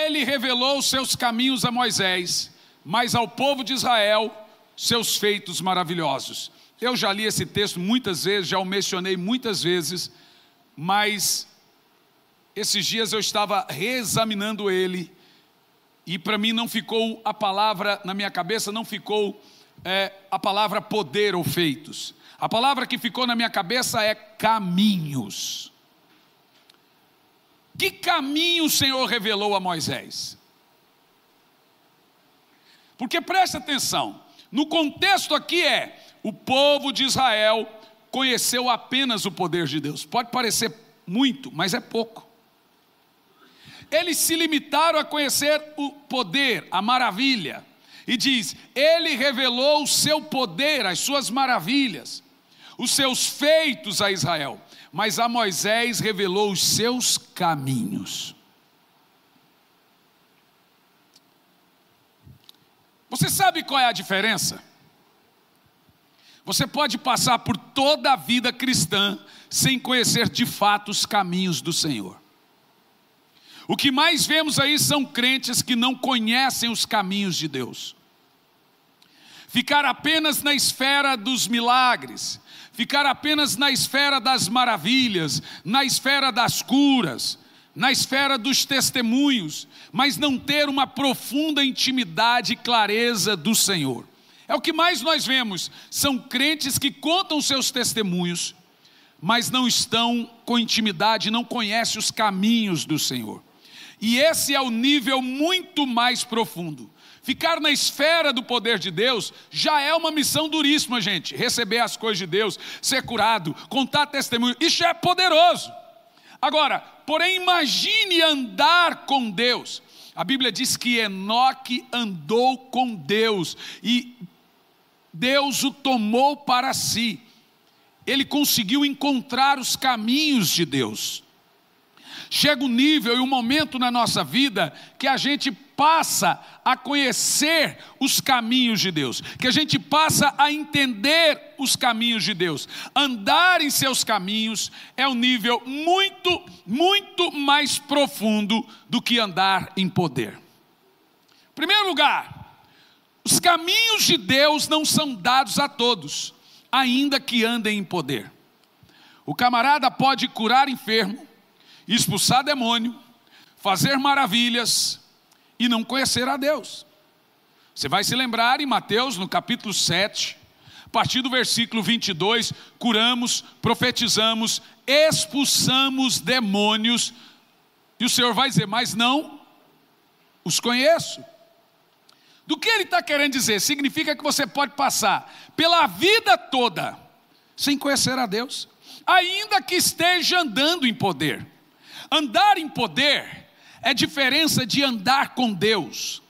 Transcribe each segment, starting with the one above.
Ele revelou os seus caminhos a Moisés, mas ao povo de Israel seus feitos maravilhosos. Eu já li esse texto muitas vezes, já o mencionei muitas vezes, mas esses dias eu estava reexaminando ele, e para mim não ficou a palavra, na minha cabeça não ficou a palavra poder ou feitos. A palavra que ficou na minha cabeça é caminhos. Que caminho o Senhor revelou a Moisés? Porque presta atenção, no contexto aqui o povo de Israel conheceu apenas o poder de Deus. Pode parecer muito, mas é pouco. Eles se limitaram a conhecer o poder, a maravilha. E diz, ele revelou o seu poder, as suas maravilhas, os seus feitos a Israel. Mas a Moisés revelou os seus caminhos. Você sabe qual é a diferença? Você pode passar por toda a vida cristã sem conhecer de fato os caminhos do Senhor. O que mais vemos aí são crentes que não conhecem os caminhos de Deus. Ficar apenas na esfera dos milagres, ficar apenas na esfera das maravilhas, na esfera das curas, na esfera dos testemunhos, mas não ter uma profunda intimidade e clareza do Senhor. É o que mais nós vemos, são crentes que contam seus testemunhos, mas não estão com intimidade, não conhecem os caminhos do Senhor. E esse é o nível muito mais profundo. Ficar na esfera do poder de Deus já é uma missão duríssima, gente. Receber as coisas de Deus, ser curado, contar testemunho, isso é poderoso. Agora, porém, imagine andar com Deus. A Bíblia diz que Enoque andou com Deus e Deus o tomou para si. Ele conseguiu encontrar os caminhos de Deus. Chega um nível e um momento na nossa vida que a gente passa a conhecer os caminhos de Deus, que a gente passa a entender os caminhos de Deus. Andar em seus caminhos é um nível muito, muito mais profundo do que andar em poder. Em primeiro lugar, os caminhos de Deus não são dados a todos, ainda que andem em poder. O camarada pode curar enfermo, expulsar demônio, fazer maravilhas e não conhecer a Deus. Você vai se lembrar em Mateus, no capítulo 7, a partir do versículo 22, curamos, profetizamos, expulsamos demônios, e o Senhor vai dizer, mas não os conheço. Do que ele está querendo dizer? Significa que você pode passar pela vida toda sem conhecer a Deus, ainda que esteja andando em poder. Andar em poder é diferença de andar com Deus.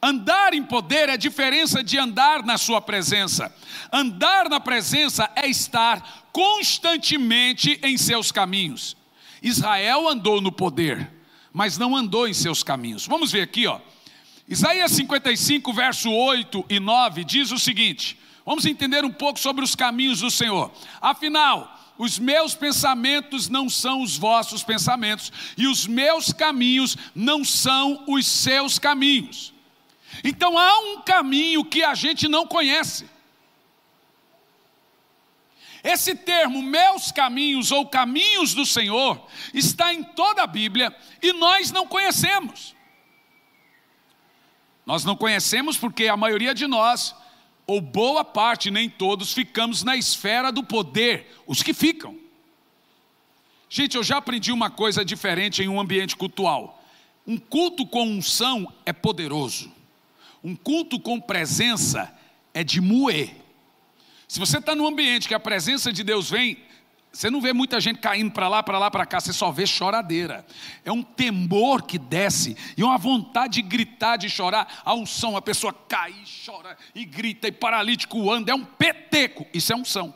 Andar em poder é diferença de andar na sua presença. Andar na presença é estar constantemente em seus caminhos. Israel andou no poder, mas não andou em seus caminhos. Vamos ver aqui, Isaías 55, verso 8 e 9 diz o seguinte. Vamos entender um pouco sobre os caminhos do Senhor. Afinal, os meus pensamentos não são os vossos pensamentos, e os meus caminhos não são os seus caminhos. Então há um caminho que a gente não conhece. Esse termo, meus caminhos ou caminhos do Senhor, está em toda a Bíblia e nós não conhecemos. Nós não conhecemos porque a maioria de nós, ou boa parte, nem todos, ficamos na esfera do poder, os que ficam. Gente, eu já aprendi uma coisa diferente em um ambiente cultual. Um culto com unção é poderoso. Um culto com presença é de moer. Se você está num ambiente que a presença de Deus vem, você não vê muita gente caindo para lá, para cá, você só vê choradeira. É um temor que desce e uma vontade de gritar, de chorar. A unção, a pessoa cai, chora e grita, e paralítico anda, é um peteco, isso é unção.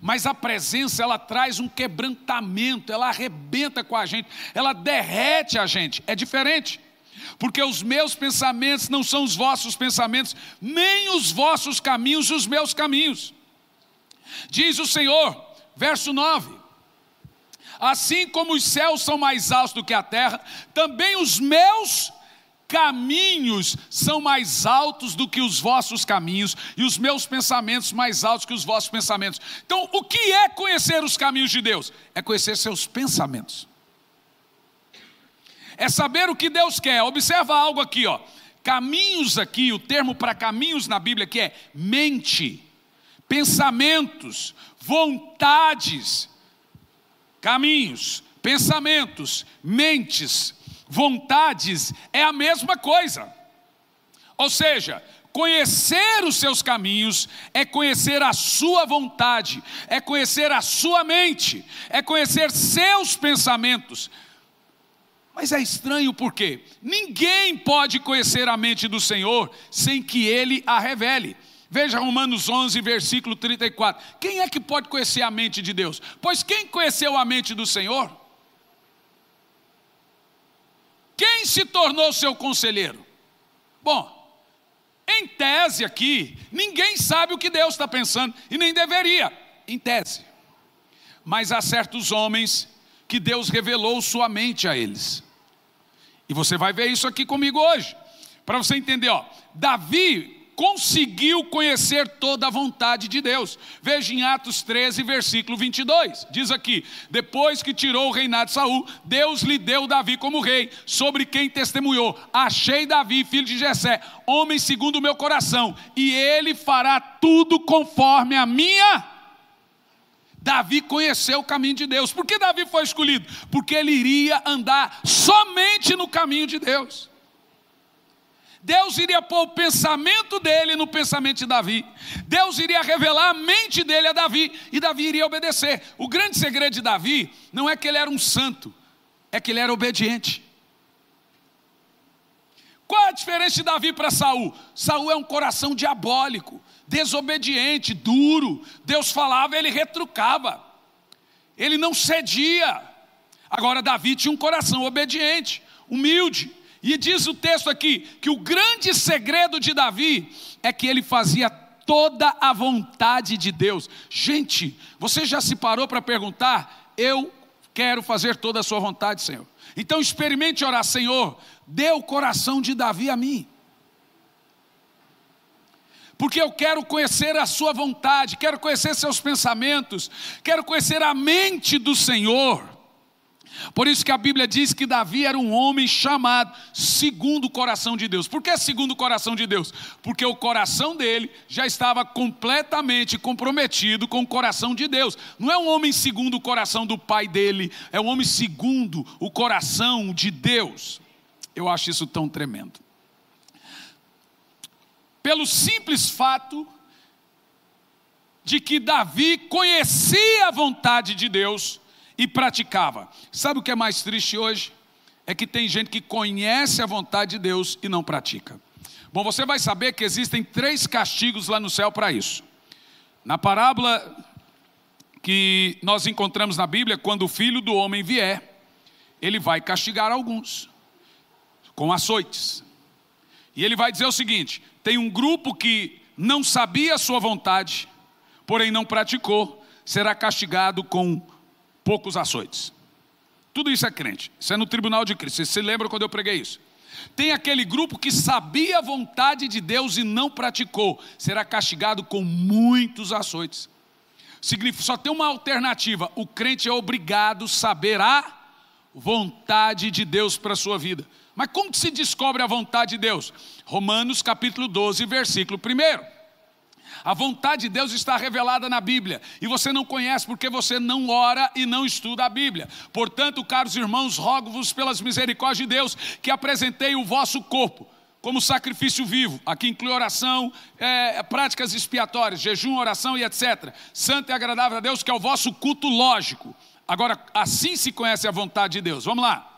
Mas a presença, ela traz um quebrantamento, ela arrebenta com a gente, ela derrete a gente, é diferente. Porque os meus pensamentos não são os vossos pensamentos, nem os vossos caminhos os meus caminhos. Diz o Senhor, verso 9, Assim como os céus são mais altos do que a terra, também os meus caminhos são mais altos do que os vossos caminhos, e os meus pensamentos mais altos que os vossos pensamentos. Então, o que é conhecer os caminhos de Deus? É conhecer seus pensamentos. É saber o que Deus quer. Observa algo aqui, ó. Caminhos aqui, o termo para caminhos na Bíblia aqui é mente, pensamentos, vontades. Caminhos, pensamentos, mentes, vontades é a mesma coisa. Ou seja, conhecer os seus caminhos é conhecer a sua vontade, é conhecer a sua mente, é conhecer seus pensamentos. Mas é estranho porque ninguém pode conhecer a mente do Senhor sem que Ele a revele. Veja Romanos 11, versículo 34. Quem é que pode conhecer a mente de Deus? Pois quem conheceu a mente do Senhor? Quem se tornou seu conselheiro? Bom, em tese aqui, ninguém sabe o que Deus está pensando, e nem deveria, em tese. Mas há certos homens que Deus revelou sua mente a eles. E você vai ver isso aqui comigo hoje. Para você entender, ó, Davi conseguiu conhecer toda a vontade de Deus. Veja em Atos 13, versículo 22. Diz aqui: depois que tirou o reinado de Saul, Deus lhe deu Davi como rei, sobre quem testemunhou: achei Davi, filho de Jessé, homem segundo o meu coração, e ele fará tudo conforme a minha. Davi conheceu o caminho de Deus. Por que Davi foi escolhido? Porque ele iria andar somente no caminho de Deus. Deus iria pôr o pensamento dele no pensamento de Davi. Deus iria revelar a mente dele a Davi, e Davi iria obedecer. O grande segredo de Davi não é que ele era um santo, é que ele era obediente. Qual a diferença de Davi para Saul? Saul é um coração diabólico, desobediente, duro. Deus falava, ele retrucava, ele não cedia. Agora Davi tinha um coração obediente, humilde. E diz o texto aqui que o grande segredo de Davi é que ele fazia toda a vontade de Deus. Gente, você já se parou para perguntar: eu quero fazer toda a sua vontade, Senhor? Então experimente orar: Senhor, dê o coração de Davi a mim, porque eu quero conhecer a sua vontade, quero conhecer seus pensamentos, quero conhecer a mente do Senhor. Por isso que a Bíblia diz que Davi era um homem chamado segundo o coração de Deus. Por que segundo o coração de Deus? Porque o coração dele já estava completamente comprometido com o coração de Deus. Não é um homem segundo o coração do pai dele, é um homem segundo o coração de Deus. Eu acho isso tão tremendo. Pelo simples fato de que Davi conhecia a vontade de Deus e praticava. Sabe o que é mais triste hoje? É que tem gente que conhece a vontade de Deus e não pratica. Bom, você vai saber que existem 3 castigos lá no céu para isso. Na parábola que nós encontramos na Bíblia, quando o Filho do Homem vier, ele vai castigar alguns com açoites. E ele vai dizer o seguinte: tem um grupo que não sabia a sua vontade, porém não praticou, será castigado com poucos açoites. Tudo isso é crente. Isso é no tribunal de Cristo. Você se lembra quando eu preguei isso? Tem aquele grupo que sabia a vontade de Deus e não praticou, será castigado com muitos açoites. Significa, só tem uma alternativa: o crente é obrigado a saber a vontade de Deus para a sua vida. Mas como que se descobre a vontade de Deus? Romanos capítulo 12, versículo 1. A vontade de Deus está revelada na Bíblia, e você não conhece porque você não ora e não estuda a Bíblia. Portanto, caros irmãos, rogo-vos pelas misericórdias de Deus, que apresentei o vosso corpo como sacrifício vivo. Aqui inclui oração, práticas expiatórias, jejum, oração e etc. Santo e agradável a Deus, que é o vosso culto lógico. Agora, assim se conhece a vontade de Deus. Vamos lá.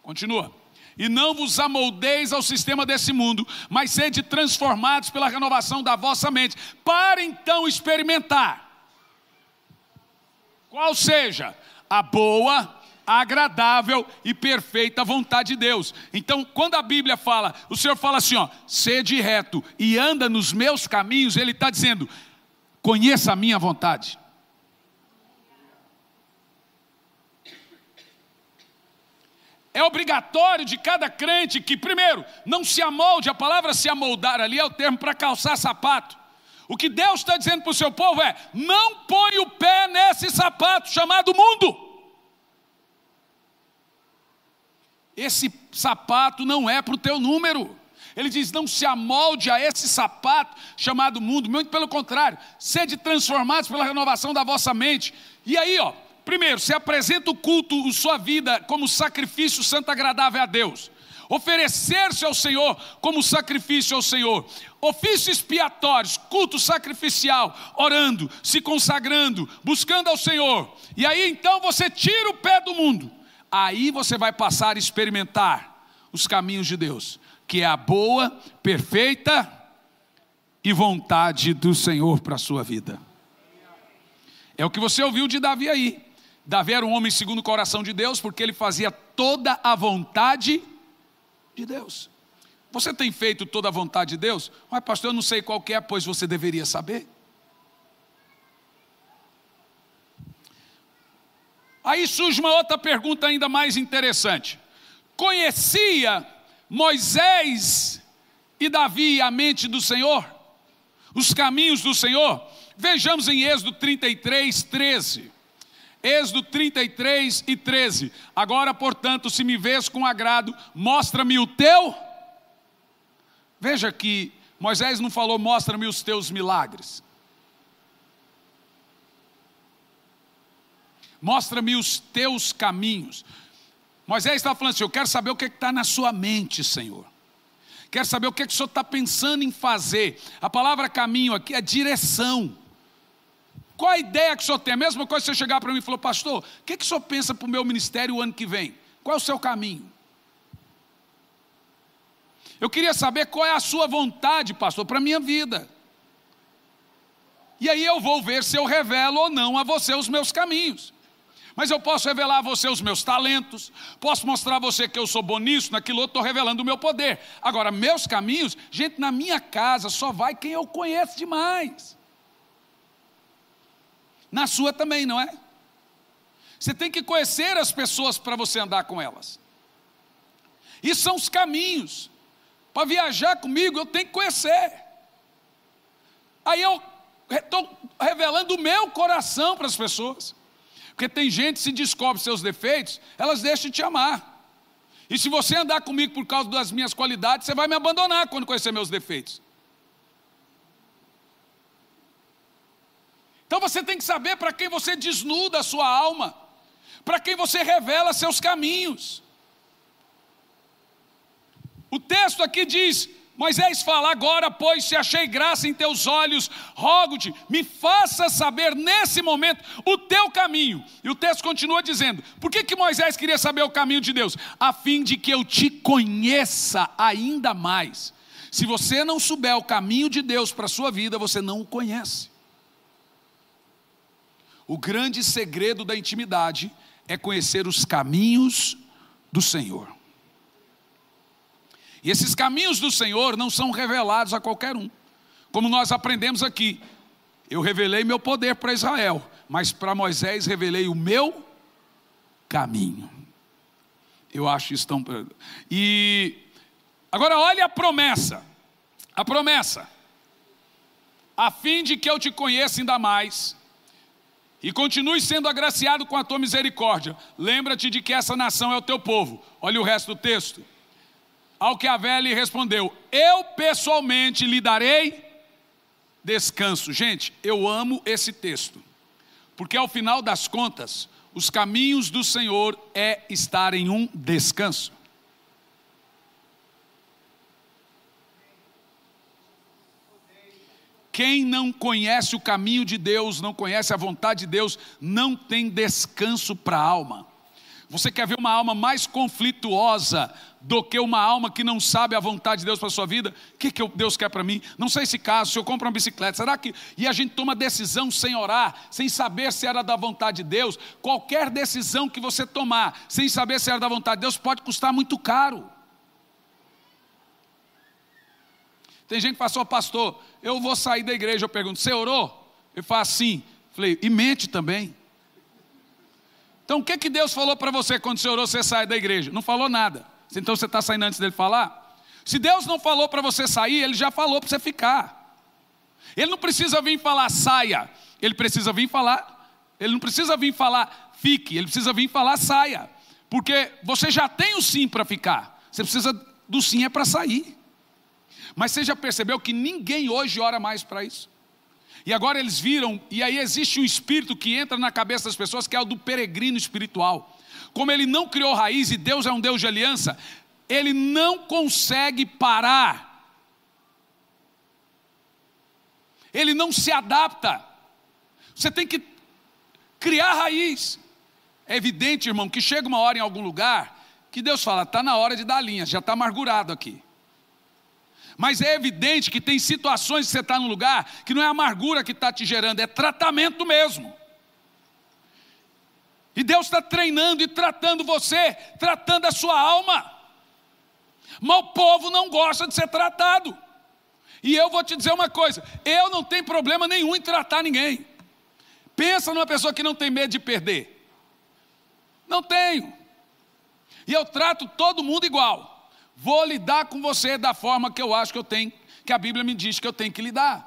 Continua. E não vos amoldeis ao sistema desse mundo, mas sede transformados pela renovação da vossa mente, para então experimentar qual seja a boa, agradável e perfeita vontade de Deus. Então, quando a Bíblia fala, o Senhor fala assim, ó: sede reto e anda nos meus caminhos, Ele está dizendo: conheça a minha vontade. é obrigatório de cada crente que, primeiro, não se amolde. A palavra se amoldar ali é o termo para calçar sapato. O que Deus está dizendo para o seu povo é: não põe o pé nesse sapato chamado mundo. Esse sapato não é para o teu número. Ele diz: não se amolde a esse sapato chamado mundo, muito pelo contrário, sede transformados pela renovação da vossa mente. E aí, primeiro, se apresenta o culto, sua vida, como sacrifício santo agradável a Deus. Oferecer-se ao Senhor como sacrifício ao Senhor. Ofícios expiatórios, culto sacrificial, orando, se consagrando, buscando ao Senhor. E aí então você tira o pé do mundo. Aí você vai passar a experimentar os caminhos de Deus, que é a boa, perfeita e vontade do Senhor para a sua vida. É o que você ouviu de Davi aí. Davi era um homem segundo o coração de Deus, porque ele fazia toda a vontade de Deus. Você tem feito toda a vontade de Deus? Mas pastor, eu não sei qual que é, pois você deveria saber. Aí surge uma outra pergunta ainda mais interessante. Conhecia Moisés e Davi a mente do Senhor? Os caminhos do Senhor? Vejamos em Êxodo 33, 13. Êxodo 33 e 13. Agora, portanto, se me vês com agrado, mostra-me o teu. Veja que Moisés não falou: mostra-me os teus milagres. Mostra-me os teus caminhos. Moisés estava falando assim: eu quero saber o que está na sua mente, Senhor. Quero saber o que o Senhor está pensando em fazer. A palavra caminho aqui é direção. Qual a ideia que o Senhor tem? A mesma coisa que você chegar para mim e falar: pastor, o que o Senhor pensa para o meu ministério o ano que vem? Qual é o seu caminho? Eu queria saber qual é a sua vontade, pastor, para a minha vida. E aí eu vou ver se eu revelo ou não a você os meus caminhos. Mas eu posso revelar a você os meus talentos, posso mostrar a você que eu sou bom nisso, naquilo outro, estou revelando o meu poder. Agora, meus caminhos, gente, na minha casa só vai quem eu conheço demais. Na sua também, não é? Você tem que conhecer as pessoas para você andar com elas. Isso são os caminhos. Para viajar comigo, eu tenho que conhecer. Aí eu estou revelando o meu coração para as pessoas. Porque tem gente que se descobre seus defeitos, elas deixam de te amar. E se você andar comigo por causa das minhas qualidades, você vai me abandonar quando conhecer meus defeitos. Então você tem que saber para quem você desnuda a sua alma, para quem você revela seus caminhos. O texto aqui diz: Moisés fala: agora, pois, se achei graça em teus olhos, rogo-te, me faça saber nesse momento o teu caminho. E o texto continua dizendo: por que Moisés queria saber o caminho de Deus? A fim de que eu te conheça ainda mais. Se você não souber o caminho de Deus para a sua vida, você não o conhece. O grande segredo da intimidade é conhecer os caminhos do Senhor. E esses caminhos do Senhor não são revelados a qualquer um. Como nós aprendemos aqui, eu revelei meu poder para Israel, mas para Moisés revelei o meu caminho. Eu acho isso tão... E agora olha a promessa. A promessa. A fim de que eu te conheça ainda mais e continue sendo agraciado com a tua misericórdia. Lembra-te de que essa nação é o teu povo. Olha o resto do texto. Ao que Avé lhe respondeu: eu pessoalmente lhe darei descanso. Gente, eu amo esse texto, porque ao final das contas, os caminhos do Senhor é estar em um descanso. Quem não conhece o caminho de Deus, não conhece a vontade de Deus, não tem descanso para a alma. Você quer ver uma alma mais conflituosa do que uma alma que não sabe a vontade de Deus para a sua vida? O que Deus quer para mim? Não sei se caso, se eu compro uma bicicleta, será que... E a gente toma decisão sem orar, sem saber se era da vontade de Deus. Qualquer decisão que você tomar, sem saber se era da vontade de Deus, pode custar muito caro. Tem gente que fala: pastor, eu vou sair da igreja. Eu pergunto: você orou? Ele fala: sim. Falei: e mente também. Então o que Deus falou para você quando você orou, você sai da igreja? Não falou nada. Então você está saindo antes dele falar? Se Deus não falou para você sair, Ele já falou para você ficar. Ele não precisa vir falar saia, Ele precisa vir falar, Ele não precisa vir falar fique, Ele precisa vir falar saia. Porque você já tem o sim para ficar, você precisa do sim é para sair. Mas você já percebeu que ninguém hoje ora mais para isso? E agora eles viram, e aí existe um espírito que entra na cabeça das pessoas, que é o do peregrino espiritual. Como ele não criou raiz e Deus é um Deus de aliança, ele não consegue parar. Ele não se adapta. Você tem que criar raiz. É evidente, irmão, que chega uma hora em algum lugar que Deus fala, está na hora de dar linha, já está amargurado aqui. Mas é evidente que tem situações que você está num lugar que não é amargura que está te gerando, é tratamento mesmo. E Deus está treinando e tratando você, tratando a sua alma. Mas o povo não gosta de ser tratado. E eu vou te dizer uma coisa, eu não tenho problema nenhum em tratar ninguém. Pensa numa pessoa que não tem medo de perder. Não tenho. E eu trato todo mundo igual. Vou lidar com você da forma que eu acho que eu tenho, que a Bíblia me diz que eu tenho que lidar.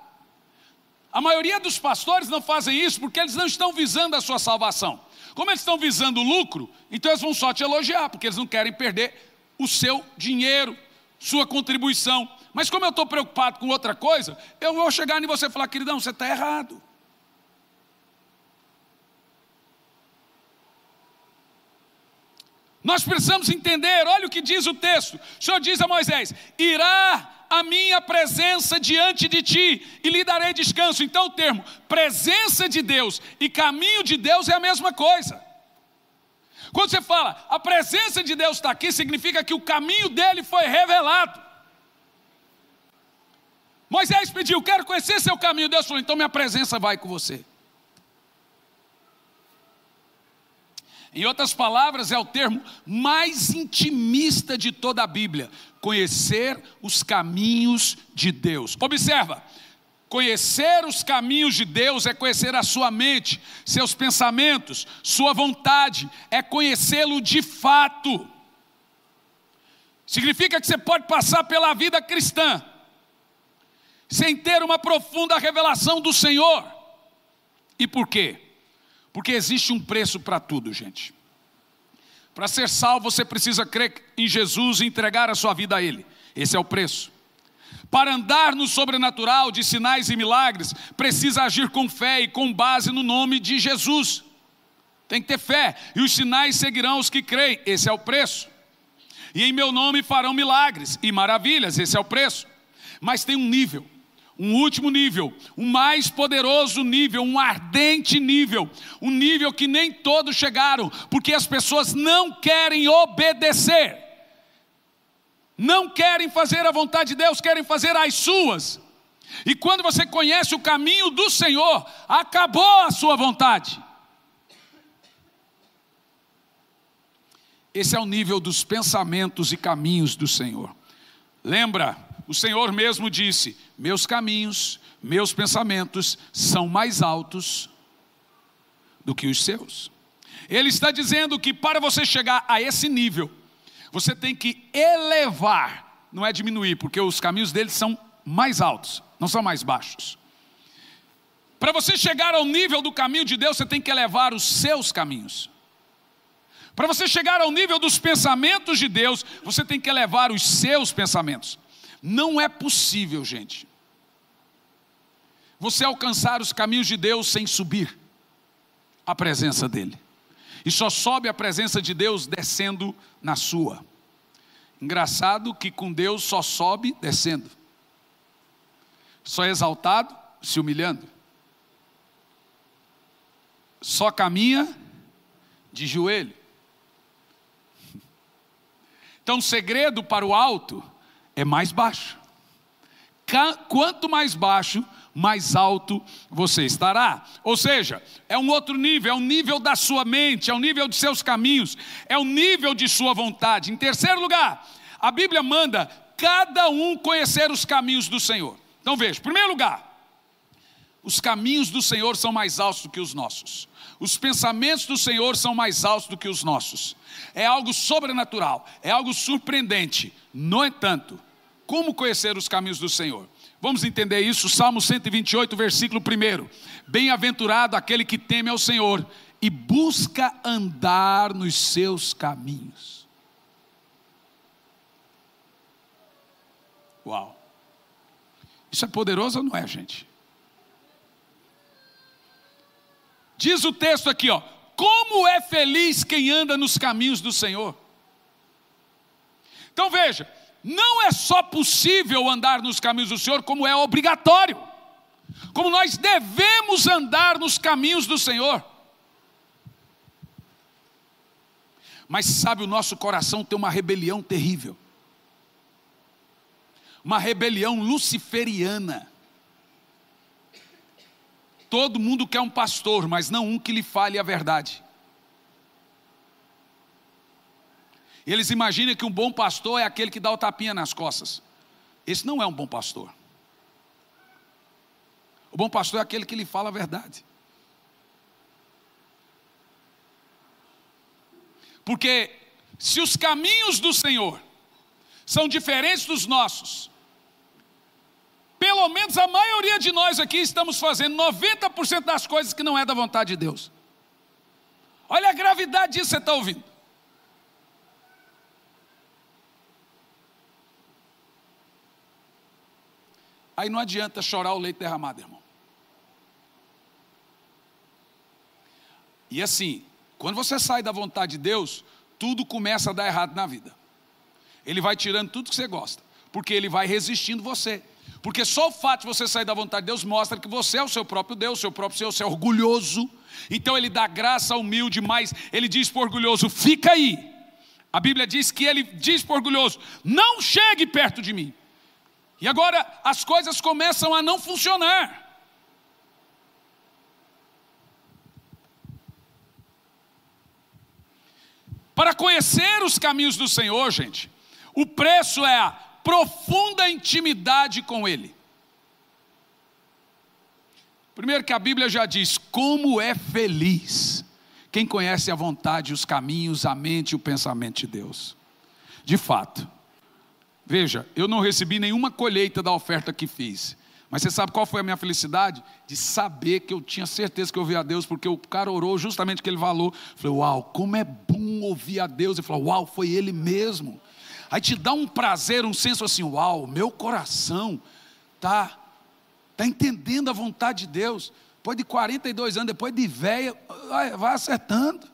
A maioria dos pastores não fazem isso porque eles não estão visando a sua salvação. Como eles estão visando o lucro, então eles vão só te elogiar, porque eles não querem perder o seu dinheiro, sua contribuição. Mas como eu estou preocupado com outra coisa, eu vou chegar em você e falar, queridão, você está errado. Nós precisamos entender, olha o que diz o texto. O Senhor diz a Moisés, irá a minha presença diante de ti e lhe darei descanso. Então o termo presença de Deus e caminho de Deus é a mesma coisa. Quando você fala, a presença de Deus está aqui, significa que o caminho dele foi revelado. Moisés pediu, quero conhecer seu caminho. Deus falou, então minha presença vai com você. Em outras palavras, é o termo mais intimista de toda a Bíblia. Conhecer os caminhos de Deus. Observa, conhecer os caminhos de Deus é conhecer a sua mente, seus pensamentos, sua vontade, é conhecê-lo de fato. Significa que você pode passar pela vida cristã sem ter uma profunda revelação do Senhor. E por quê? Porque existe um preço para tudo, gente. Para ser salvo, você precisa crer em Jesus e entregar a sua vida a Ele. Esse é o preço. Para andar no sobrenatural de sinais e milagres, precisa agir com fé e com base no nome de Jesus. Tem que ter fé, e os sinais seguirão os que creem. Esse é o preço. E em meu nome farão milagres e maravilhas. Esse é o preço. Mas tem um nível. Um último nível, um mais poderoso nível, um ardente nível, um nível que nem todos chegaram, porque as pessoas não querem obedecer, não querem fazer a vontade de Deus, querem fazer as suas. E quando você conhece o caminho do Senhor, acabou a sua vontade. Esse é o nível dos pensamentos e caminhos do Senhor. Lembra? O Senhor mesmo disse, meus caminhos, meus pensamentos são mais altos do que os seus. Ele está dizendo que para você chegar a esse nível, você tem que elevar, não é diminuir, porque os caminhos dele são mais altos, não são mais baixos. Para você chegar ao nível do caminho de Deus, você tem que elevar os seus caminhos. Para você chegar ao nível dos pensamentos de Deus, você tem que elevar os seus pensamentos. Não é possível, gente, você alcançar os caminhos de Deus sem subir a presença dEle. E só sobe a presença de Deus descendo na sua. Engraçado que com Deus só sobe descendo. Só é exaltado se humilhando. Só caminha de joelho. Então o segredo para o alto é mais baixo. Quanto mais baixo, mais alto você estará. Ou seja, é um outro nível, é o nível da sua mente, é o nível de seus caminhos, é o nível de sua vontade. Em terceiro lugar, a Bíblia manda cada um conhecer os caminhos do Senhor. Então veja, em primeiro lugar, Os caminhos do Senhor são mais altos do que os nossos. Os pensamentos do Senhor são mais altos do que os nossos. É algo sobrenatural, é algo surpreendente. No entanto, como conhecer os caminhos do Senhor? Vamos entender isso, Salmo 128, versículo 1. Bem-aventurado aquele que teme ao Senhor e busca andar nos seus caminhos. Uau! Isso é poderoso ou não é, gente? Diz o texto aqui, ó, como é feliz quem anda nos caminhos do Senhor. Então veja, não é só possível andar nos caminhos do Senhor, como é obrigatório. Como nós devemos andar nos caminhos do Senhor. Mas sabe, o nosso coração tem uma rebelião terrível. Uma rebelião luciferiana. Todo mundo quer um pastor, mas não um que lhe fale a verdade. Eles imaginam que um bom pastor é aquele que dá o tapinha nas costas. Esse não é um bom pastor. O bom pastor é aquele que lhe fala a verdade. Porque se os caminhos do Senhor são diferentes dos nossos, pelo menos a maioria de nós aqui estamos fazendo 90% das coisas que não é da vontade de Deus. Olha a gravidade disso que você está ouvindo. Aí não adianta chorar o leite derramado, irmão. E assim, quando você sai da vontade de Deus, tudo começa a dar errado na vida. Ele vai tirando tudo que você gosta, porque ele vai resistindo você. Porque só o fato de você sair da vontade de Deus mostra que você é o seu próprio Deus, seu próprio Senhor, você é orgulhoso. Então ele dá graça ao humilde, mas ele diz para o orgulhoso, fica aí. A Bíblia diz que ele diz para o orgulhoso, não chegue perto de mim. E agora as coisas começam a não funcionar. Para conhecer os caminhos do Senhor, gente, o preço é a profunda intimidade com Ele. Primeiro que a Bíblia já diz, como é feliz quem conhece a vontade, os caminhos, a mente e o pensamento de Deus. De fato, veja, eu não recebi nenhuma colheita da oferta que fiz. Mas você sabe qual foi a minha felicidade? De saber que eu tinha certeza que eu ouvia a Deus, porque o cara orou justamente aquele valor. Eu falei, uau, como é bom ouvir a Deus. Ele falou, uau, foi Ele mesmo. Aí te dá um prazer, um senso assim, uau, meu coração está entendendo a vontade de Deus. Depois de 42 anos, depois de velha, vai acertando.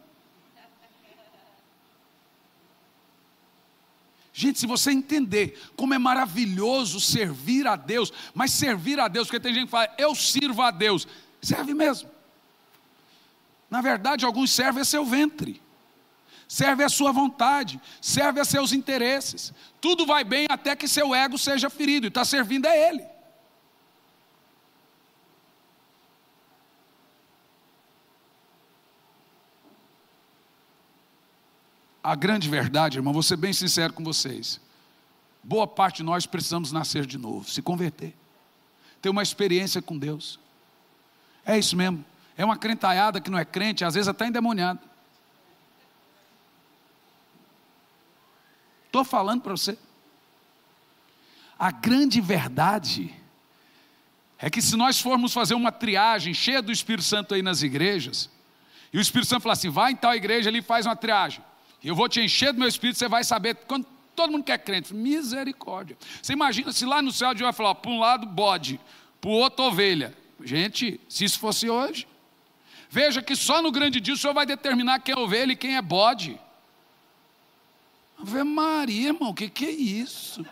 Gente, se você entender como é maravilhoso servir a Deus, mas servir a Deus, porque tem gente que fala, eu sirvo a Deus, serve mesmo. Na verdade, alguns servem a seu ventre, serve a sua vontade, serve a seus interesses. Tudo vai bem até que seu ego seja ferido, e está servindo a Ele. A grande verdade, irmão, vou ser bem sincero com vocês. Boa parte de nós precisamos nascer de novo, se converter. Ter uma experiência com Deus. É isso mesmo. É uma crentalhada que não é crente, às vezes até endemoniada. Estou falando para você. A grande verdade é que se nós formos fazer uma triagem cheia do Espírito Santo aí nas igrejas, e o Espírito Santo falar assim, vai em tal igreja ali e faz uma triagem. Eu vou te encher do meu espírito, você vai saber, quando todo mundo que é crente, misericórdia. Você imagina se lá no céu Deus vai falar, para um lado bode, para o outro ovelha. Gente, se isso fosse hoje, veja que só no grande dia o Senhor vai determinar quem é ovelha e quem é bode. Ave Maria, irmão, o que é isso?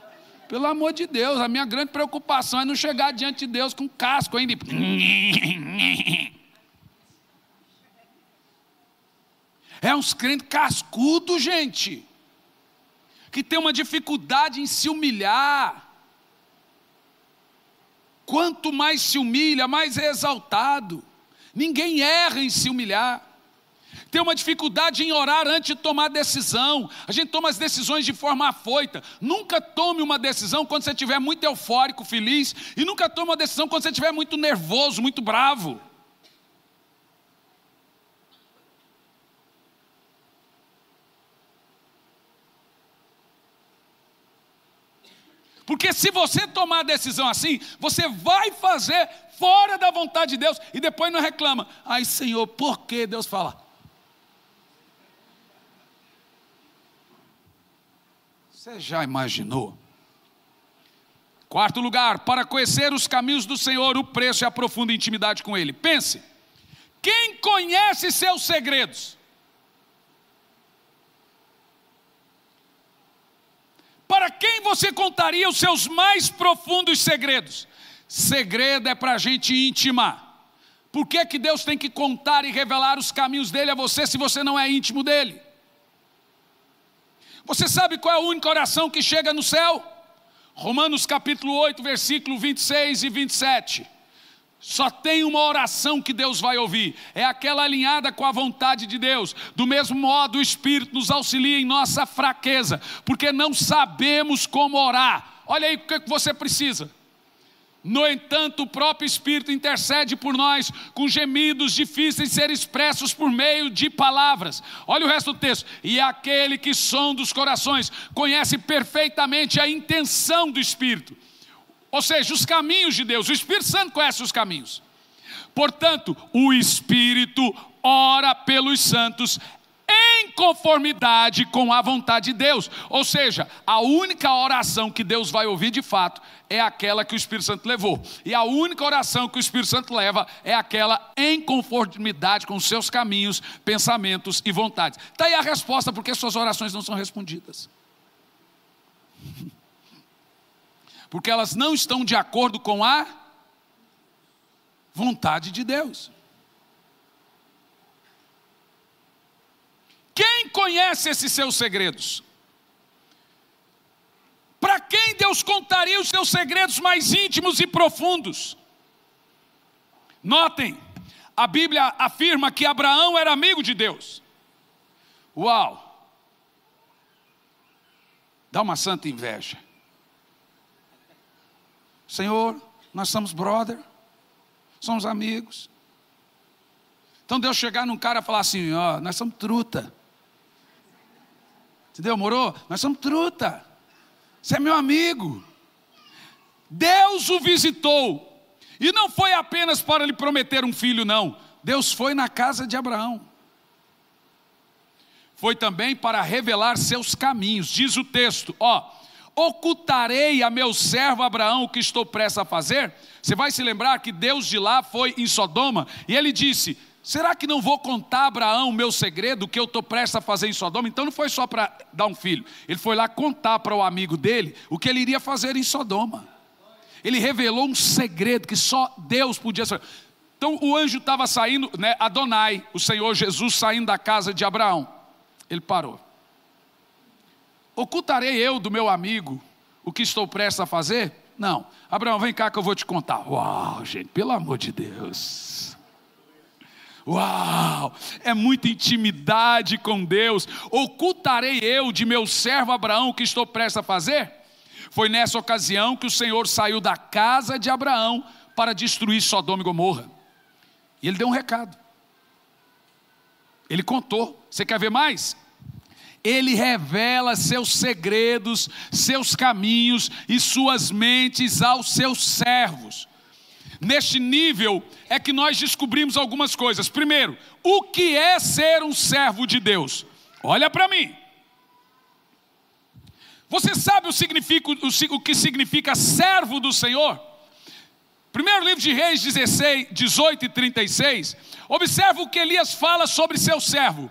Pelo amor de Deus, a minha grande preocupação é não chegar diante de Deus com casco ainda. É uns crentes cascudos, gente, que tem uma dificuldade em se humilhar. Quanto mais se humilha, mais é exaltado. Ninguém erra em se humilhar. tem uma dificuldade em orar antes de tomar decisão. A gente toma as decisões de forma afoita. Nunca tome uma decisão quando você estiver muito eufórico, feliz, e nunca tome uma decisão quando você estiver muito nervoso, muito bravo. Porque se você tomar a decisão assim, você vai fazer fora da vontade de Deus e depois não reclama. Ai, Senhor, por que? Deus fala. Você já imaginou? Quarto lugar, para conhecer os caminhos do Senhor, o preço é a profunda intimidade com Ele. Pense, quem conhece seus segredos? Para quem você contaria os seus mais profundos segredos? Segredo é para a gente intimar. Por que que Deus tem que contar e revelar os caminhos dele a você se você não é íntimo dele? Você sabe qual é a única oração que chega no céu? Romanos capítulo 8, versículo 26 e 27. Só tem uma oração que Deus vai ouvir, é aquela alinhada com a vontade de Deus. Do mesmo modo, o Espírito nos auxilia em nossa fraqueza, porque não sabemos como orar. Olha aí o que você precisa. No entanto, o próprio Espírito intercede por nós com gemidos difíceis de ser expressos por meio de palavras. Olha o resto do texto. E aquele que sonda os corações conhece perfeitamente a intenção do Espírito. Ou seja, os caminhos de Deus. O Espírito Santo conhece os caminhos. Portanto, o Espírito ora pelos santos em conformidade com a vontade de Deus. Ou seja, a única oração que Deus vai ouvir de fato é aquela que o Espírito Santo levou. E a única oração que o Espírito Santo leva é aquela em conformidade com os seus caminhos, pensamentos e vontades. Está aí a resposta porque suas orações não são respondidas. Porque elas não estão de acordo com a vontade de Deus. Quem conhece esses seus segredos? Para quem Deus contaria os seus segredos mais íntimos e profundos? Notem, a Bíblia afirma que Abraão era amigo de Deus. Uau! Dá uma santa inveja. Senhor, nós somos brother, somos amigos. Então Deus chegar num cara e falar assim, ó, nós somos truta. Entendeu, moro? Nós somos truta. Você é meu amigo. Deus o visitou. E não foi apenas para lhe prometer um filho, não. Deus foi na casa de Abraão. Foi também para revelar seus caminhos. Diz o texto, ó. Ocultarei a meu servo Abraão o que estou prestes a fazer? Você vai se lembrar que Deus de lá foi em Sodoma. E ele disse, será que não vou contar a Abraão o meu segredo, o que eu estou prestes a fazer em Sodoma? Então não foi só para dar um filho. Ele foi lá contar para o amigo dele o que ele iria fazer em Sodoma. Ele revelou um segredo que só Deus podia saber. Então o anjo estava saindo, né, Adonai, o Senhor Jesus saindo da casa de Abraão. Ele parou. Ocultarei eu do meu amigo o que estou prestes a fazer? Não. Abraão, vem cá que eu vou te contar. Uau, gente, pelo amor de Deus. Uau, é muita intimidade com Deus. Ocultarei eu de meu servo Abraão o que estou prestes a fazer? Foi nessa ocasião que o Senhor saiu da casa de Abraão para destruir Sodoma e Gomorra. E ele deu um recado. Ele contou. Você quer ver mais? Ele revela seus segredos, seus caminhos e suas mentes aos seus servos. Neste nível é que nós descobrimos algumas coisas. Primeiro, o que é ser um servo de Deus? Olha para mim. Você sabe o que significa servo do Senhor? Primeiro livro de Reis 16, 18 e 36. Observa o que Elias fala sobre seu servo.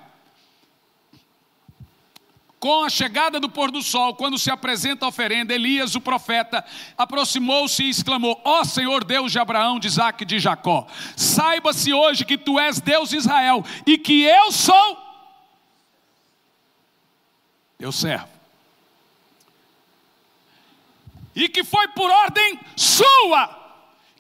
Com a chegada do pôr do sol, quando se apresenta a oferenda, Elias, o profeta, aproximou-se e exclamou: ó Senhor Deus de Abraão, de Isaque e de Jacó, saiba-se hoje que tu és Deus de Israel e que eu sou teu servo. E que foi por ordem sua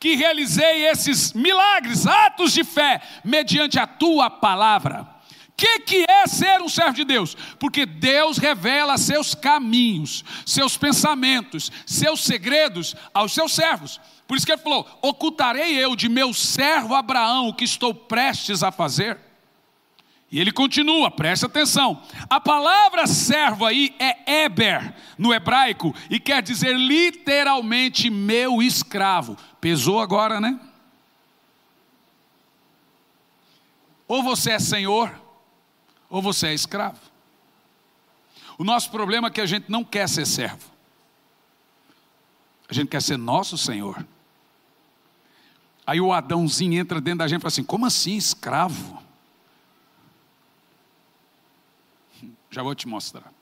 que realizei esses milagres, atos de fé, mediante a tua palavra. Que é ser um servo de Deus? Porque Deus revela seus caminhos, seus pensamentos, seus segredos aos seus servos. Por isso que ele falou: ocultarei eu de meu servo Abraão o que estou prestes a fazer? E ele continua, presta atenção. A palavra servo aí é Eber no hebraico e quer dizer literalmente meu escravo. Pesou agora, né? Ou você é senhor, ou você é escravo. O nosso problema é que a gente não quer ser servo. A gente quer ser nosso senhor. Aí o Adãozinho entra dentro da gente e fala assim: como assim escravo? Já vou te mostrar.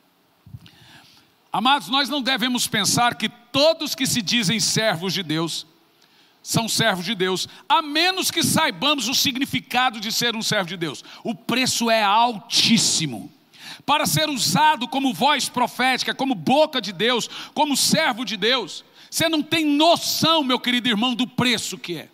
Amados, nós não devemos pensar que todos que se dizem servos de Deus são servos de Deus, a menos que saibamos o significado de ser um servo de Deus. O preço é altíssimo. Para ser usado como voz profética, como boca de Deus, como servo de Deus, você não tem noção, meu querido irmão, do preço que é.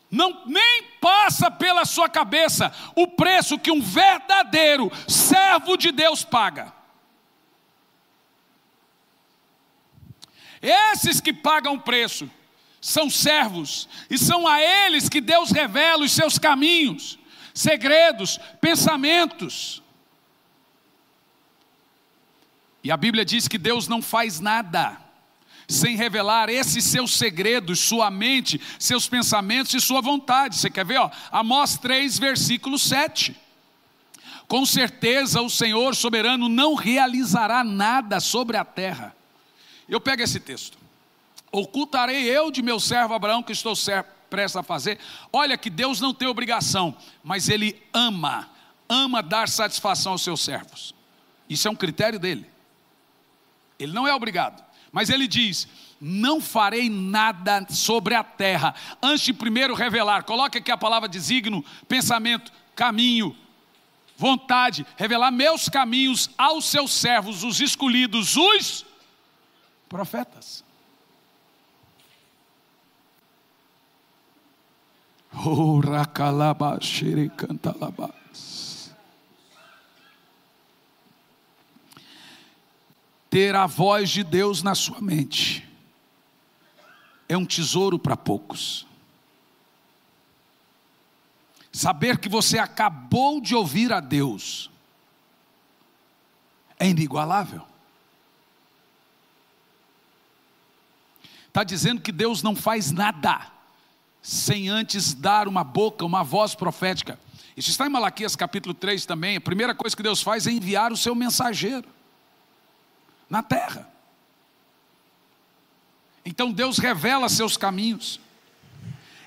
Não, nem passa pela sua cabeça o preço que um verdadeiro servo de Deus paga. Esses que pagam preço são servos, e são a eles que Deus revela os seus caminhos, segredos, pensamentos. E a Bíblia diz que Deus não faz nada sem revelar esses seus segredos, sua mente, seus pensamentos e sua vontade. Você quer ver? Amós 3, versículo 7. Com certeza o Senhor soberano não realizará nada sobre a terra. Eu pego esse texto. Ocultarei eu de meu servo Abraão que estou prestes a fazer. Olha que Deus não tem obrigação, mas Ele ama dar satisfação aos seus servos. Isso é um critério dele. Ele não é obrigado. Mas ele diz: não farei nada sobre a terra, antes de primeiro revelar. Coloque aqui a palavra desígnio, pensamento, caminho, vontade. Revelar meus caminhos aos seus servos, os escolhidos, os profetas. Oh, racalaba, xerecantalaba. Ter a voz de Deus na sua mente é um tesouro para poucos. Saber que você acabou de ouvir a Deus é inigualável. Está dizendo que Deus não faz nada sem antes dar uma boca, uma voz profética. Isso está em Malaquias capítulo 3 também. A primeira coisa que Deus faz é enviar o seu mensageiro na terra. Então Deus revela seus caminhos.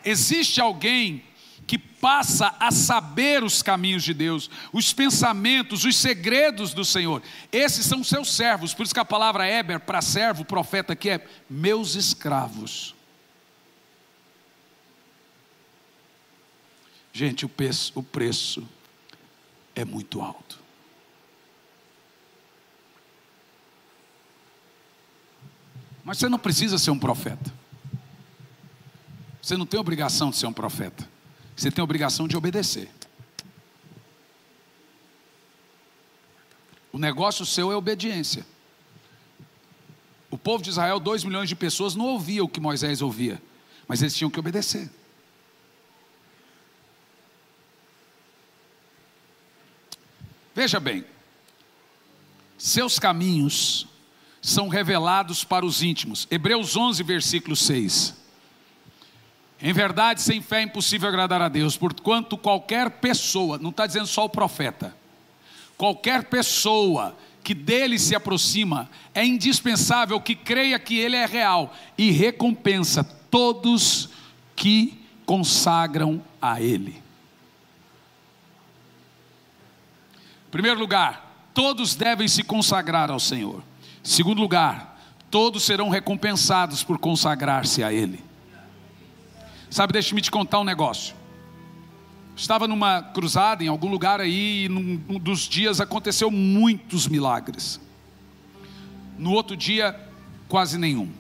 Existe alguém que passa a saber os caminhos de Deus, os pensamentos, os segredos do Senhor. Esses são seus servos. Por isso que a palavra Eber para servo, profeta aqui é meus escravos. Gente, o preço é muito alto. Mas você não precisa ser um profeta. Você não tem obrigação de ser um profeta. Você tem obrigação de obedecer. O negócio seu é obediência. O povo de Israel, 2 milhões de pessoas, não ouvia o que Moisés ouvia, mas eles tinham que obedecer. Veja bem, seus caminhos são revelados para os íntimos. Hebreus 11, versículo 6. Em verdade, sem fé é impossível agradar a Deus, porquanto qualquer pessoa, não está dizendo só o profeta, qualquer pessoa que dele se aproxima, é indispensável que creia que ele é real e recompensa todos que consagram a ele. Em primeiro lugar, todos devem se consagrar ao Senhor. Em segundo lugar, todos serão recompensados por consagrar-se a Ele. Sabe, deixa-me te contar um negócio. Estava numa cruzada em algum lugar aí, e num dos dias aconteceu muitos milagres. No outro dia, quase nenhum.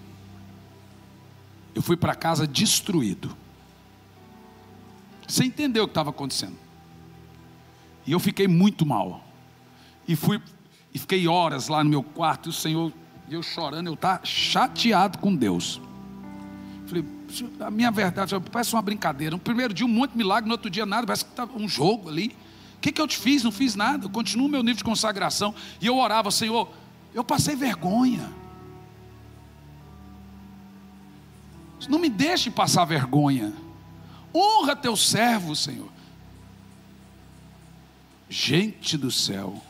Eu fui para casa destruído. sem entender o que estava acontecendo. E eu fiquei muito mal. E fiquei horas lá no meu quarto, e o Senhor, eu chorando, eu estava chateado com Deus. Falei, a minha verdade, parece uma brincadeira. No primeiro dia um monte de milagre, no outro dia nada, parece que estava um jogo ali. O que eu te fiz? Não fiz nada. Eu continuo o meu nível de consagração. E eu orava, Senhor, eu passei vergonha. Não me deixe passar vergonha. Honra teu servo, Senhor. Gente do céu,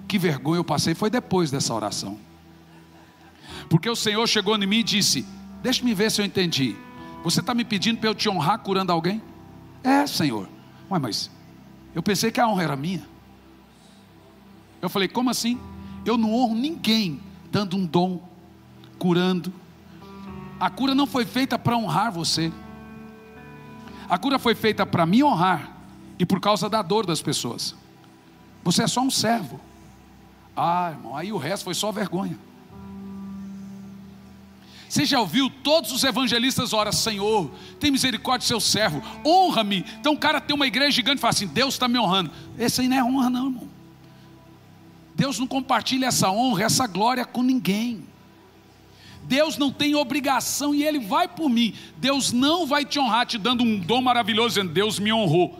que vergonha eu passei. Foi depois dessa oração. Porque o Senhor chegou em mim e disse: deixa-me ver se eu entendi. Você está me pedindo para eu te honrar curando alguém? É, Senhor. Ué, mas eu pensei que a honra era minha. Eu falei, como assim? Eu não honro ninguém dando um dom, curando. A cura não foi feita para honrar você. A cura foi feita para me honrar e por causa da dor das pessoas. Você é só um servo. Ah, irmão, aí o resto foi só vergonha. Você já ouviu todos os evangelistas oram: Senhor, tem misericórdia do seu servo, honra-me. Então o cara tem uma igreja gigante e fala assim: Deus está me honrando. Esse aí não é honra não, irmão. Deus não compartilha essa honra, essa glória com ninguém. Deus não tem obrigação e Ele vai por mim. Deus não vai te honrar te dando um dom maravilhoso, dizendo: Deus me honrou.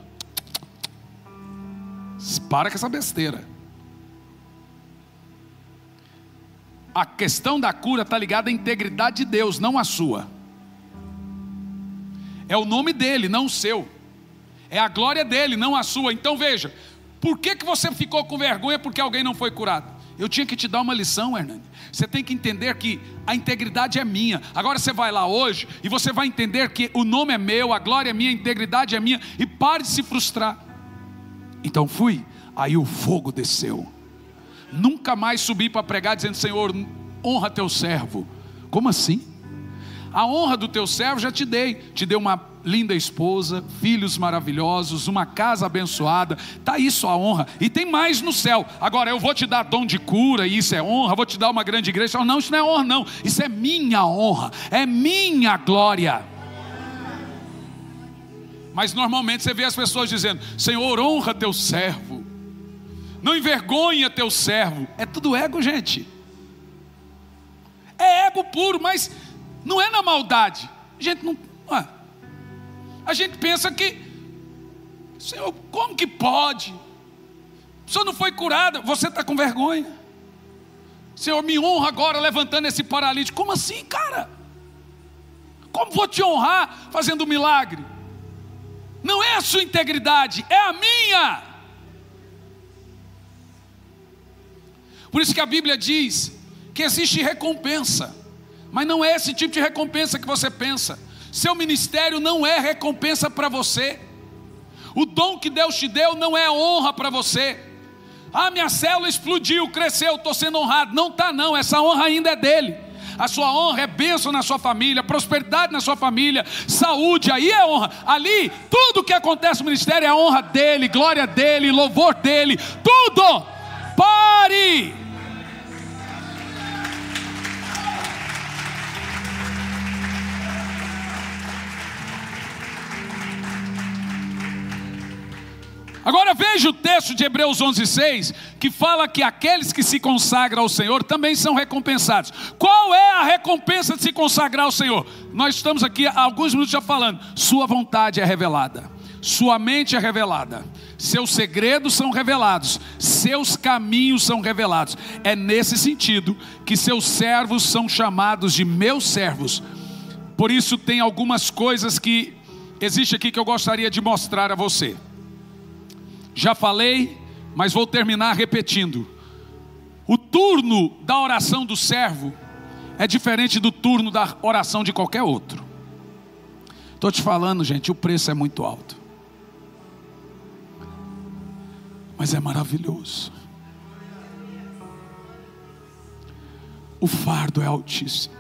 Para com essa besteira. A questão da cura está ligada à integridade de Deus, não à sua. É o nome dele, não o seu. É a glória dele, não a sua. Então veja, por que você ficou com vergonha porque alguém não foi curado? Eu tinha que te dar uma lição, Hernani. Você tem que entender que a integridade é minha. Agora você vai lá hoje e você vai entender que o nome é meu, a glória é minha, a integridade é minha. E pare de se frustrar. Então fui, aí o fogo desceu. Nunca mais subi para pregar dizendo: Senhor, honra teu servo. Como assim? A honra do teu servo já te dei. Te dei uma linda esposa, filhos maravilhosos, uma casa abençoada. Está isso a honra. E tem mais no céu. Agora eu vou te dar dom de cura, e isso é honra. Vou te dar uma grande igreja. Não, isso não é honra não. Isso é minha honra, é minha glória. Mas normalmente você vê as pessoas dizendo: Senhor, honra teu servo, não envergonha teu servo. É tudo ego, gente. É ego puro, mas não é na maldade. A gente pensa que, Senhor, como que pode? A pessoa não foi curada, você está com vergonha. Senhor, me honra agora levantando esse paralítico. Como assim, cara? Como vou te honrar fazendo um milagre? Não é a sua integridade, é a minha. Por isso que a Bíblia diz que existe recompensa, mas não é esse tipo de recompensa que você pensa. Seu ministério não é recompensa para você. O dom que Deus te deu não é honra para você. Ah, minha célula explodiu, cresceu, estou sendo honrado. Não está não, essa honra ainda é dele. A sua honra é bênção na sua família, prosperidade na sua família, saúde, aí é honra. Ali, tudo que acontece no ministério é a honra dele, glória dele, louvor dele, tudo. Pare! Agora veja o texto de Hebreus 11:6, que fala que aqueles que se consagram ao Senhor também são recompensados. Qual é a recompensa de se consagrar ao Senhor? Nós estamos aqui há alguns minutos já falando. Sua vontade é revelada, sua mente é revelada, seus segredos são revelados, seus caminhos são revelados. É nesse sentido que seus servos são chamados de meus servos. Por isso tem algumas coisas que existe aqui que eu gostaria de mostrar a você. Já falei, mas vou terminar repetindo. O turno da oração do servo é diferente do turno da oração de qualquer outro. Estou te falando, gente, o preço é muito alto, mas é maravilhoso. O fardo é altíssimo.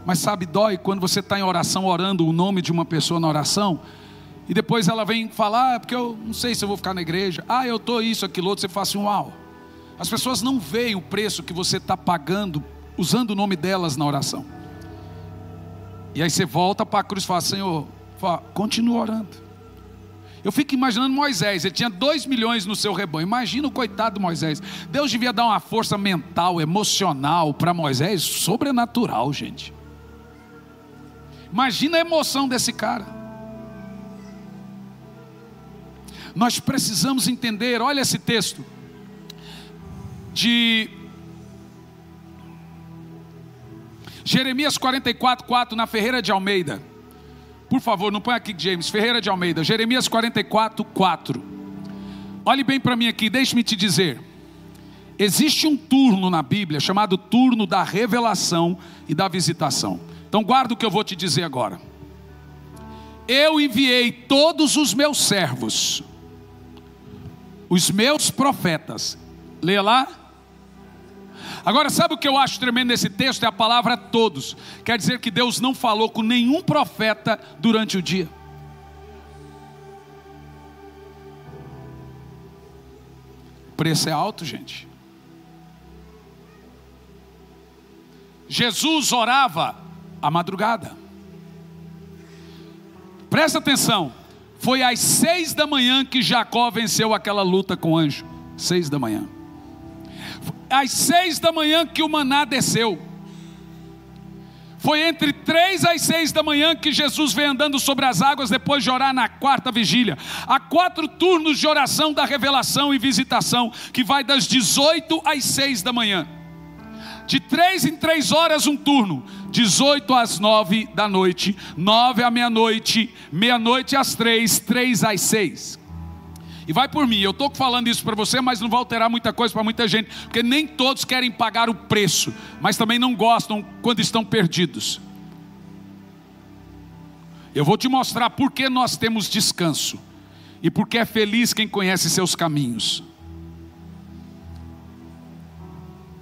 Mas sabe, dói quando você está em oração, orando o nome de uma pessoa na oração, e depois ela vem falar: porque eu não sei se eu vou ficar na igreja. Eu estou isso, aquilo outro. Você fala assim: uau. As pessoas não veem o preço que você está pagando usando o nome delas na oração. E aí você volta para a cruz e fala: Senhor, Fala, continua orando. Eu fico imaginando Moisés, ele tinha 2 milhões no seu rebanho. Imagina o coitado de Moisés. Deus devia dar uma força mental, emocional para Moisés, sobrenatural, gente. Imagina a emoção desse cara. Nós precisamos entender, olha esse texto de Jeremias 44:4 na Ferreira de Almeida. Por favor, não põe aqui, James, Ferreira de Almeida, Jeremias 44:4. Olhe bem para mim aqui, deixe-me te dizer. Existe um turno na Bíblia chamado turno da revelação e da visitação. Então guarda o que eu vou te dizer agora. Eu enviei todos os meus servos, os meus profetas. Leia lá. Agora, sabe o que eu acho tremendo nesse texto? É a palavra todos. Quer dizer que Deus não falou com nenhum profeta durante o dia. O preço é alto, gente. Jesus orava à madrugada. Presta atenção. Foi às 6 da manhã que Jacó venceu aquela luta com o anjo. 6 da manhã. Às 6 da manhã que o maná desceu. Foi entre 3 às 6 da manhã que Jesus veio andando sobre as águas depois de orar na 4ª vigília. Há 4 turnos de oração da revelação e visitação, que vai das 18 às 6 da manhã. De 3 em 3 horas um turno, 18 às 9 da noite, 9 à meia-noite, meia-noite às 3, 3 às 6. E vai por mim, eu estou falando isso para você, mas não vai alterar muita coisa para muita gente, porque nem todos querem pagar o preço, mas também não gostam quando estão perdidos. Eu vou te mostrar por que nós temos descanso, e por que é feliz quem conhece seus caminhos.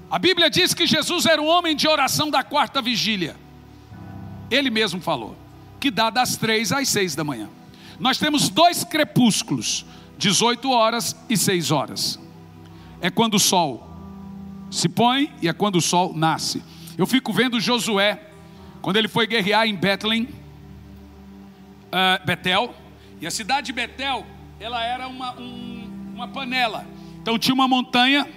A Bíblia diz que Jesus era um homem de oração da 4ª vigília. Ele mesmo falou, que dá das 3 às 6 da manhã. Nós temos 2 crepúsculos, 18 horas e 6 horas. É quando o sol se põe e é quando o sol nasce. Eu fico vendo Josué, quando ele foi guerrear em Betel, e a cidade de Betel, ela era uma panela. Então tinha uma montanha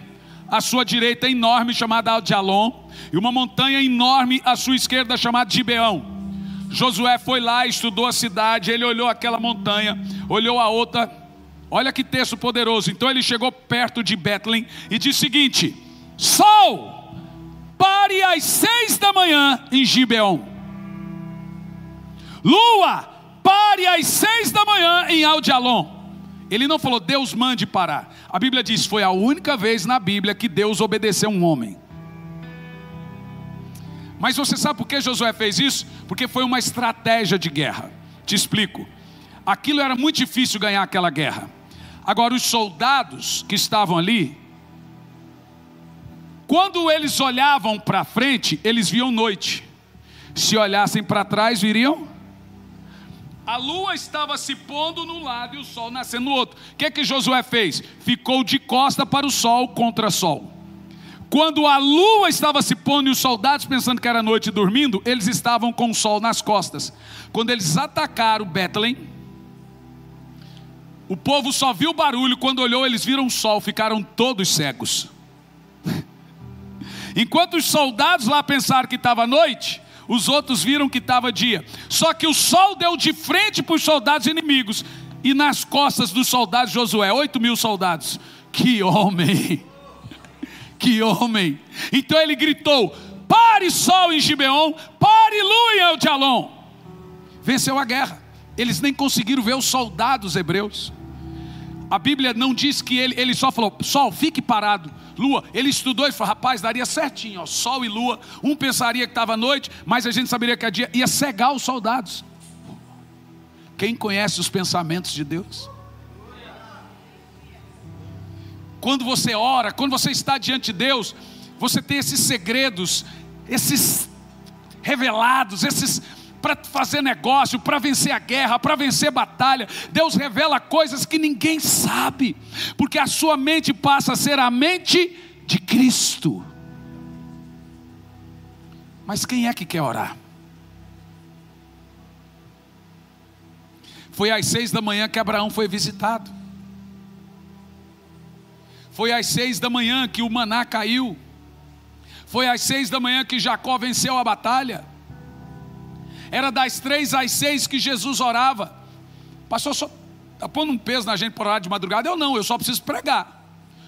à sua direita enorme, chamada Aljalon, e uma montanha enorme à sua esquerda, chamada Gibeão. Josué foi lá, estudou a cidade, ele olhou aquela montanha, olhou a outra. Olha que texto poderoso. Então ele chegou perto de Betlém e disse o seguinte: sol, pare às 6 da manhã em Gibeão. Lua, pare às 6 da manhã em Aljalon. Ele não falou, Deus mande parar. A Bíblia diz, foi a única vez na Bíblia que Deus obedeceu um homem. Mas você sabe por que Josué fez isso? Porque foi uma estratégia de guerra. Te explico. Aquilo era muito difícil ganhar aquela guerra. Agora os soldados que estavam ali, quando eles olhavam para frente, eles viam noite. Se olhassem para trás, viriam. A lua estava se pondo num lado e o sol nascendo no outro. O que Josué fez? Ficou de costa para o sol, contra sol. Quando a lua estava se pondo e os soldados, pensando que era noite, dormindo, eles estavam com o sol nas costas. Quando eles atacaram Betlém, o povo só viu o barulho. Quando olhou, eles viram o sol, ficaram todos cegos. Enquanto os soldados lá pensaram que estava noite, os outros viram que estava dia. Só que o sol deu de frente para os soldados inimigos, e nas costas dos soldados Josué, 8.000 soldados. Que homem! Que homem! Então ele gritou, pare sol em Gibeon, pare lua em Aljalon. Venceu a guerra. Eles nem conseguiram ver os soldados hebreus. A Bíblia não diz que ele só falou, sol, fique parado. Lua, ele estudou e falou, rapaz, daria certinho, ó, sol e lua. Um pensaria que estava noite, mas a gente saberia que a dia ia cegar os soldados. Quem conhece os pensamentos de Deus? Quando você ora, quando você está diante de Deus, você tem esses segredos, esses revelados, esses para fazer negócio, para vencer a guerra, para vencer a batalha. Deus revela coisas que ninguém sabe, porque a sua mente passa a ser a mente de Cristo. Mas quem é que quer orar? Foi às 6 da manhã que Abraão foi visitado. Foi às 6 da manhã que o maná caiu. Foi às 6 da manhã que Jacó venceu a batalha. Era das 3 às 6 que Jesus orava. Pastor, só está pondo um peso na gente por orar de madrugada? Eu não, eu só preciso pregar.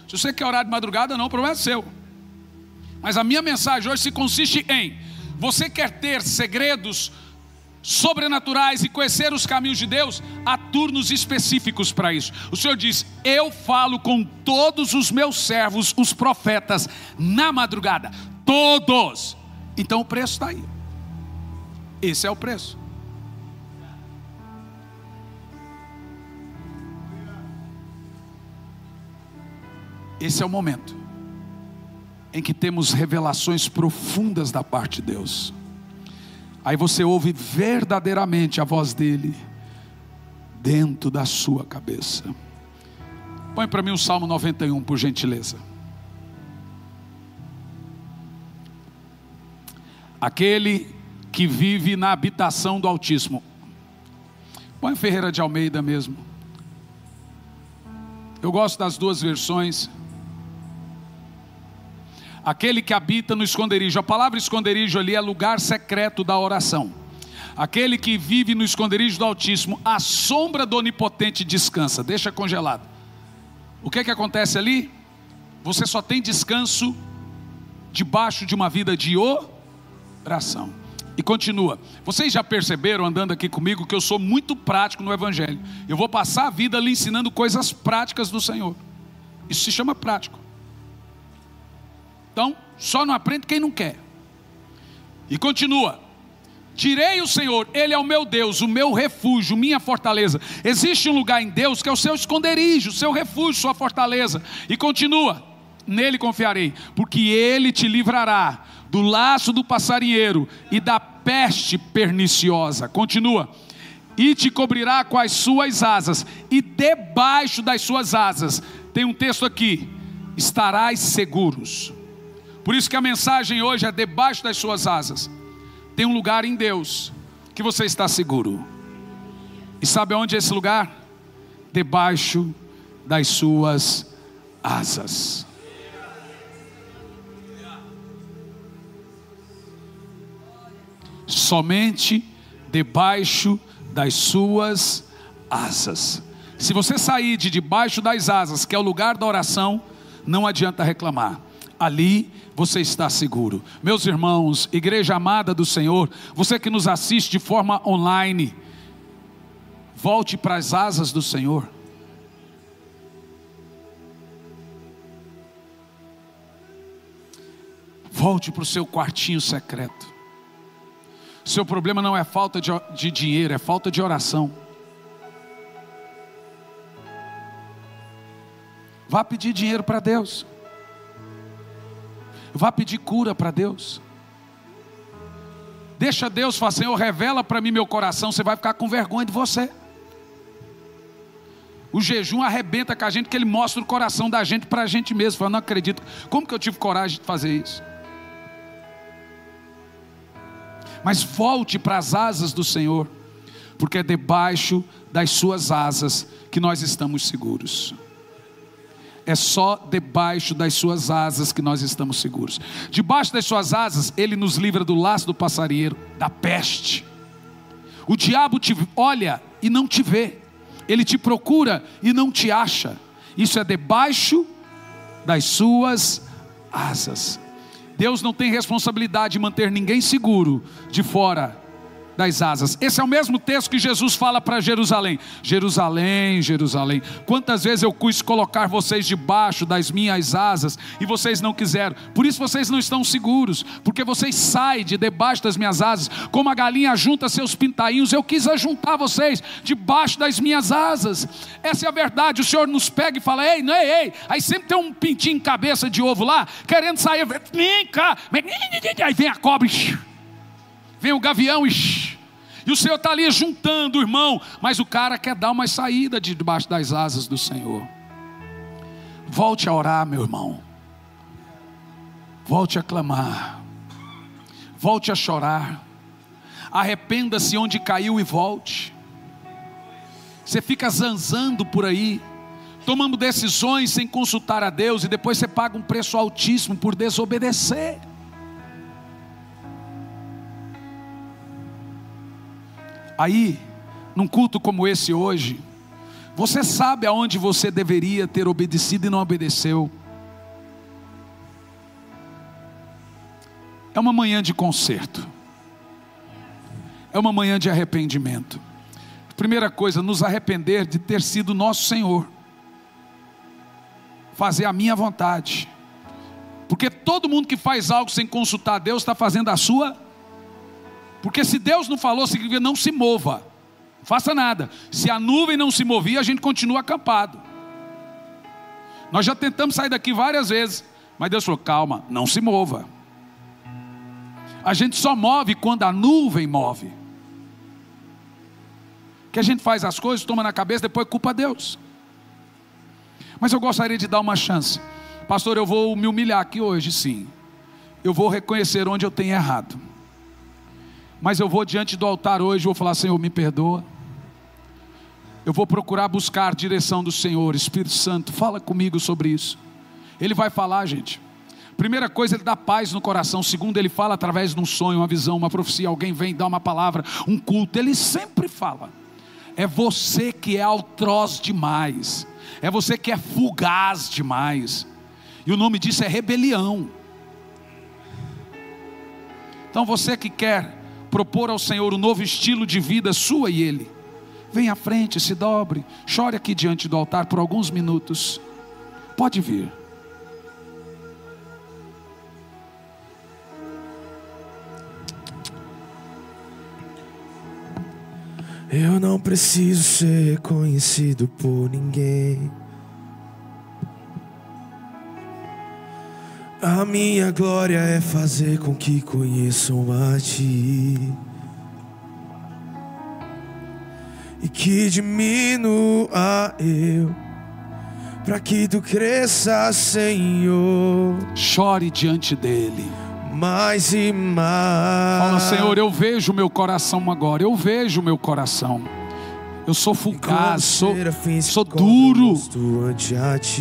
Se você quer orar de madrugada, não, o problema é seu. Mas a minha mensagem hoje se consiste em: você quer ter segredos sobrenaturais e conhecer os caminhos de Deus? Há turnos específicos para isso. O Senhor diz: eu falo com todos os meus servos, os profetas, na madrugada. Todos. Então o preço está aí. Esse é o preço. Esse é o momento em que temos revelações profundas da parte de Deus. Aí você ouve verdadeiramente a voz dele dentro da sua cabeça. Põe para mim o Salmo 91, por gentileza. Aquele que vive na habitação do Altíssimo. Põe Ferreira de Almeida mesmo. Eu gosto das duas versões. Aquele que habita no esconderijo. A palavra esconderijo ali é lugar secreto da oração. Aquele que vive no esconderijo do Altíssimo, a sombra do Onipotente descansa. Deixa congelado. O que acontece ali? Você só tem descanso debaixo de uma vida de oração. E continua. Vocês já perceberam, andando aqui comigo, que eu sou muito prático no Evangelho. Eu vou passar a vida lhe ensinando coisas práticas do Senhor. Isso se chama prático. Então, só não aprende quem não quer. E continua. Direi o Senhor, Ele é o meu Deus, o meu refúgio, minha fortaleza. Existe um lugar em Deus que é o seu esconderijo, seu refúgio, sua fortaleza. E continua. Nele confiarei, porque Ele te livrará do laço do passarinheiro e da peste perniciosa. Continua. E te cobrirá com as suas asas, e debaixo das suas asas, tem um texto aqui, estarás seguros. Por isso que a mensagem hoje é: debaixo das suas asas tem um lugar em Deus que você está seguro. E sabe onde é esse lugar? Debaixo das suas asas. Somente debaixo das suas asas. Se você sair de debaixo das asas, que é o lugar da oração, não adianta reclamar. Ali você está seguro. Meus irmãos, igreja amada do Senhor, você que nos assiste de forma online, volte para as asas do Senhor. Volte para o seu quartinho secreto. Seu problema não é falta de dinheiro, é falta de oração. Vá pedir dinheiro para Deus. Vá pedir cura para Deus. Deixa Deus falar: Senhor, revela para mim meu coração. Você vai ficar com vergonha de você. O jejum arrebenta com a gente, que ele mostra o coração da gente para a gente mesmo. Fala: não acredito, como que eu tive coragem de fazer isso? Mas volte para as asas do Senhor, porque é debaixo das suas asas que nós estamos seguros. É só debaixo das suas asas que nós estamos seguros. Debaixo das suas asas, Ele nos livra do laço do passarinheiro, da peste. O diabo te olha e não te vê. Ele te procura e não te acha. Isso é debaixo das suas asas. Deus não tem responsabilidade de manter ninguém seguro de fora das asas. Esse é o mesmo texto que Jesus fala para Jerusalém. Jerusalém, Jerusalém, quantas vezes eu quis colocar vocês debaixo das minhas asas e vocês não quiseram. Por isso vocês não estão seguros, porque vocês saem de debaixo das minhas asas, como a galinha junta seus pintainhos. Eu quis ajuntar vocês debaixo das minhas asas. Essa é a verdade. O Senhor nos pega e fala: ei, não é, ei. Aí sempre tem um pintinho cabeça de ovo lá, querendo sair. Vem cá. Aí vem a cobra, vem o gavião, e o Senhor está ali juntando, irmão. Mas o cara quer dar uma saída de debaixo das asas do Senhor. Volte a orar, meu irmão. Volte a clamar. Volte a chorar. Arrependa-se onde caiu e volte. Você fica zanzando por aí, tomando decisões sem consultar a Deus, e depois você paga um preço altíssimo por desobedecer. Aí, num culto como esse hoje, você sabe aonde você deveria ter obedecido e não obedeceu. É uma manhã de conserto, é uma manhã de arrependimento. Primeira coisa, nos arrepender de ter sido nosso Senhor, fazer a minha vontade, porque todo mundo que faz algo sem consultar a Deus está fazendo a sua. Porque se Deus não falou, significa não se mova, não faça nada. Se a nuvem não se movia, a gente continua acampado. Nós já tentamos sair daqui várias vezes, mas Deus falou, calma, não se mova. A gente só move quando a nuvem move. Que a gente faz as coisas, toma na cabeça, depois culpa Deus. Mas eu gostaria de dar uma chance. Pastor, eu vou me humilhar aqui hoje, sim. Eu vou reconhecer onde eu tenho errado. Mas eu vou diante do altar hoje, vou falar, Senhor, me perdoa. Eu vou procurar buscar a direção do Senhor. Espírito Santo, fala comigo sobre isso. Ele vai falar, gente. Primeira coisa, Ele dá paz no coração. Segundo, Ele fala através de um sonho, uma visão, uma profecia. Alguém vem dar uma palavra, um culto. Ele sempre fala. É você que é altroz demais. É você que é fugaz demais. E o nome disso é rebelião. Então você que quer propor ao Senhor um novo estilo de vida sua e Ele, vem à frente, se dobre, chore aqui diante do altar por alguns minutos. Pode vir. Eu não preciso ser conhecido por ninguém. A minha glória é fazer com que conheçam a Ti, e que diminua eu, para que Tu cresça, Senhor. Chore diante dEle. Mais e mais. Fala, Senhor, eu vejo o meu coração agora. Eu vejo o meu coração. Eu sou fugaz, sou duro.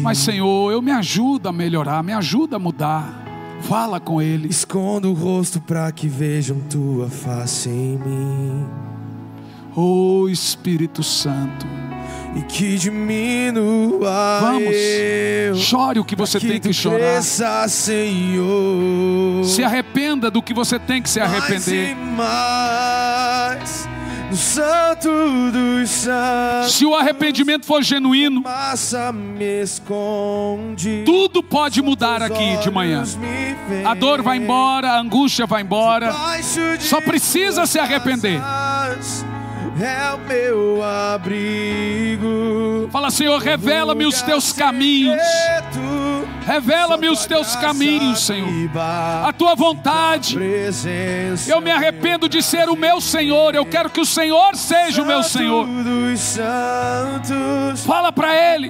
Mas, Senhor, eu me ajuda a melhorar, me ajuda a mudar. Fala com Ele. Escondo o rosto para que vejam Tua face em mim. Oh, Espírito Santo. E que diminua. Vamos, eu, chore o que você tem que chorar. Cresça, Senhor. Se arrependa do que você tem que se arrepender. Mais, no Santo dos Santos. Se o arrependimento for genuíno, me esconde, tudo pode mudar aqui de manhã. A dor vai embora, a angústia vai embora. Só precisa se arrepender. É o meu abrigo. Fala, Senhor, revela-me os Teus caminhos. Revela-me os Teus caminhos, Senhor. A Tua vontade. Eu me arrependo de ser o meu Senhor. Eu quero que o Senhor seja o meu Senhor. Fala para Ele.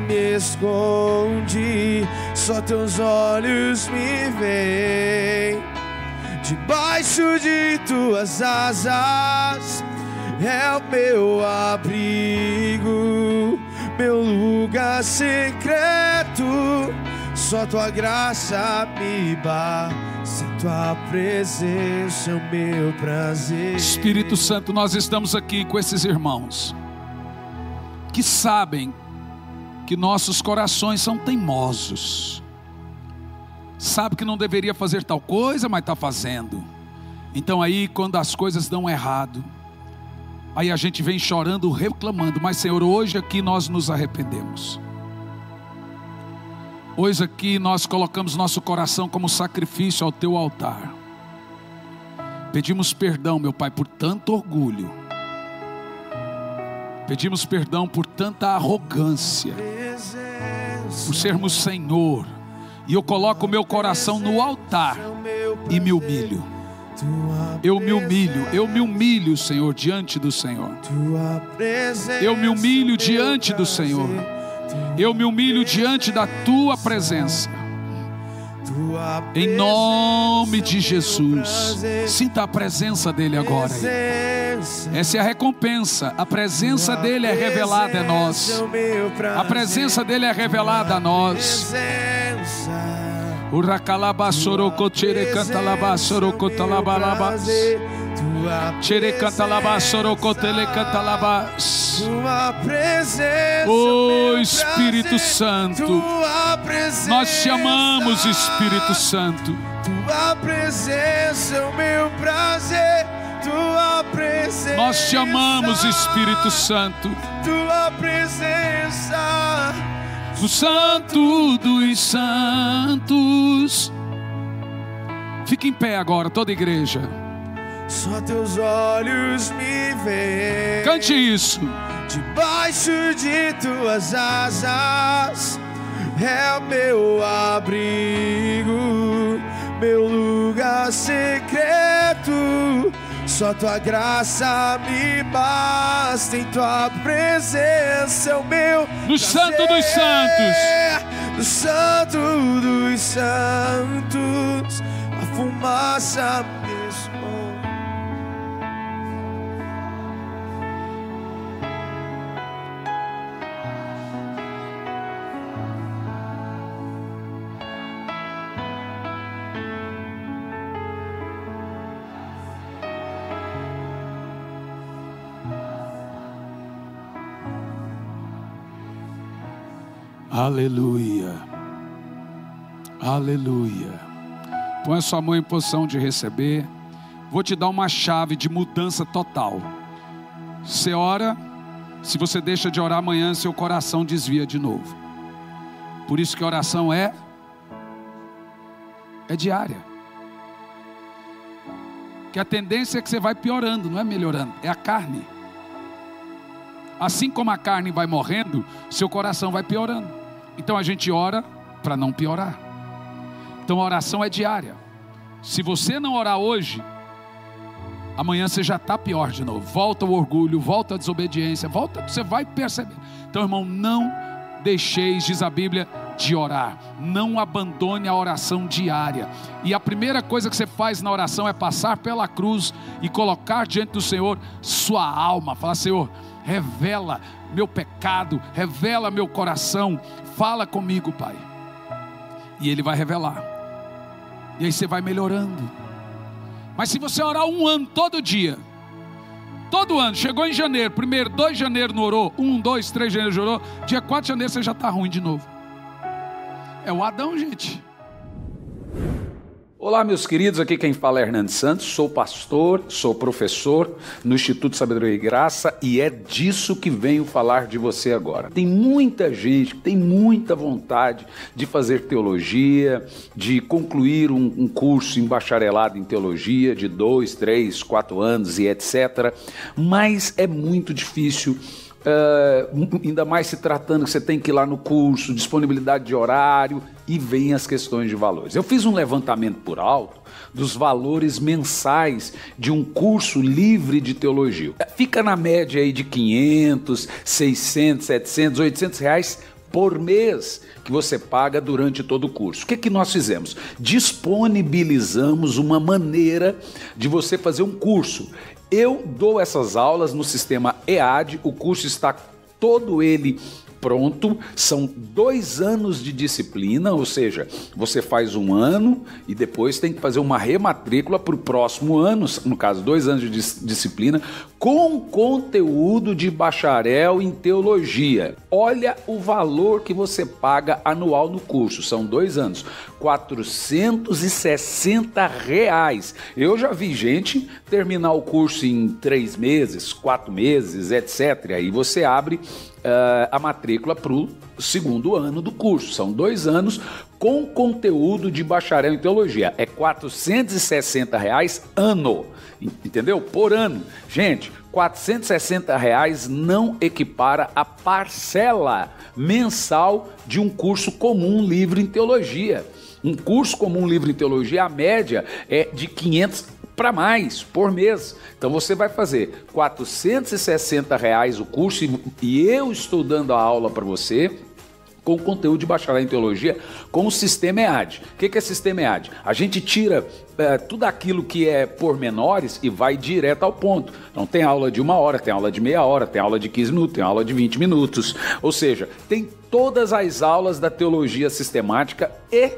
Me esconde, só Teus olhos me veem. Debaixo de Tuas asas é o meu abrigo, meu lugar secreto. Só Tua graça me basta, Tua presença é o meu prazer. Espírito Santo, nós estamos aqui com esses irmãos que sabem que nossos corações são teimosos. Sabe que não deveria fazer tal coisa, mas está fazendo. Então aí quando as coisas dão errado, aí a gente vem chorando, reclamando. Mas, Senhor, hoje aqui nós nos arrependemos. Hoje aqui nós colocamos nosso coração como sacrifício ao Teu altar. Pedimos perdão, meu Pai, por tanto orgulho. Pedimos perdão por tanta arrogância, por sermos Senhor. E eu coloco o meu coração no altar e me humilho. Eu me humilho, Senhor, diante do Senhor. Eu me humilho diante do Senhor. Eu me humilho diante da Tua presença. Em nome de Jesus. Sinta a presença dele agora. Essa é a recompensa. A presença dele é revelada a nós. A presença dele é revelada a nós. Oh Espírito Santo, nós te amamos, Espírito Santo. Tua presença é o meu prazer. Tua presença. Nós te amamos, Espírito Santo. Tua presença. O Santo dos Santos. Fique em pé agora, toda a igreja. Só teus olhos me veem. Cante isso. Debaixo de tuas asas é o meu abrigo, meu lugar secreto. Só tua graça me basta, em tua presença é o meu no Santo dos Santos. No Santo dos Santos, a fumaça me esconde. Aleluia, aleluia. Põe a sua mão em posição de receber. Vou te dar uma chave de mudança total. Você ora, se você deixa de orar amanhã, seu coração desvia de novo. Por isso que a oração é diária. Que a tendência é que você vai piorando, não é melhorando, é a carne. Assim como a carne vai morrendo, seu coração vai piorando. Então a gente ora para não piorar. Então a oração é diária. Se você não orar hoje, amanhã você já está pior de novo. Volta o orgulho, volta a desobediência, você vai perceber. Então, irmão, não deixeis, diz a Bíblia, de orar. Não abandone a oração diária. E a primeira coisa que você faz na oração é passar pela cruz e colocar diante do Senhor sua alma. Fala: Senhor, revela meu pecado, revela meu coração, fala comigo, Pai. E Ele vai revelar. E aí você vai melhorando. Mas se você orar um ano todo dia, todo ano, chegou em janeiro, primeiro, 2 de janeiro não orou, 1, 2, 3 de janeiro já orou, dia 4 de janeiro você já está ruim de novo. É o Adão, gente. Olá, meus queridos, aqui quem fala é Hernandes Santos, sou pastor, sou professor no Instituto Sabedoria e Graça e é disso que venho falar de você agora. Tem muita gente que tem muita vontade de fazer teologia, de concluir um curso em bacharelado em teologia de 2, 3, 4 anos e etc. Mas é muito difícil. Ainda mais se tratando que você tem que ir lá no curso, disponibilidade de horário, e vem as questões de valores. Eu fiz um levantamento por alto dos valores mensais de um curso livre de teologia. Fica na média aí de 500, 600, 700, 800 reais por mês que você paga durante todo o curso. O que nós fizemos? Disponibilizamos uma maneira de você fazer um curso. Eu dou essas aulas no sistema EAD, o curso está todo ele pronto, são 2 anos de disciplina, ou seja, você faz 1 ano e depois tem que fazer uma rematrícula para o próximo ano, no caso 2 anos de disciplina, com conteúdo de bacharel em teologia. Olha o valor que você paga anual no curso, são 2 anos, R$460. Eu já vi gente terminar o curso em 3 meses, 4 meses, etc. Aí você abre a matrícula para o 2º ano do curso. São 2 anos com conteúdo de bacharel em teologia. É R$460 ano, entendeu? Por ano. Gente, R$460 não equipara a parcela mensal de um curso comum livre em teologia. Um curso comum livre em teologia, a média é de 500 para mais por mês. Então você vai fazer R$460 o curso e eu estou dando a aula para você com conteúdo de bacharelado em teologia com o sistema EAD. O que é sistema EAD? A gente tira tudo aquilo que é pormenores e vai direto ao ponto. Então tem aula de 1 hora, tem aula de meia hora, tem aula de 15 minutos, tem aula de 20 minutos. Ou seja, tem todas as aulas da teologia sistemática e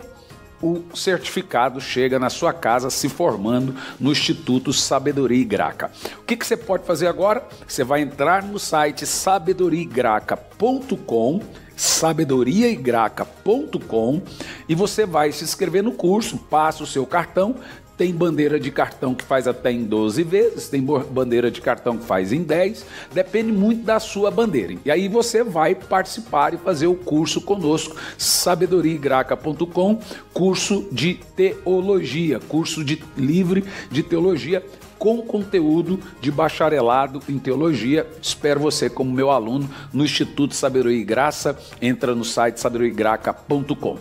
o certificado chega na sua casa se formando no Instituto Sabedoria e Graca. O que você pode fazer agora? Você vai entrar no site sabedoriaigraca.com, sabedoriaigraca.com, e você vai se inscrever no curso, passa o seu cartão. Tem bandeira de cartão que faz até em 12 vezes, tem bandeira de cartão que faz em 10, depende muito da sua bandeira. E aí você vai participar e fazer o curso conosco, sabedoriaigraca.com, curso de teologia, curso livre de teologia, com conteúdo de bacharelado em teologia. Espero você como meu aluno no Instituto Sabedoria e Graça. Entra no site sabedoriaigraca.com.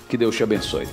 Que Deus te abençoe.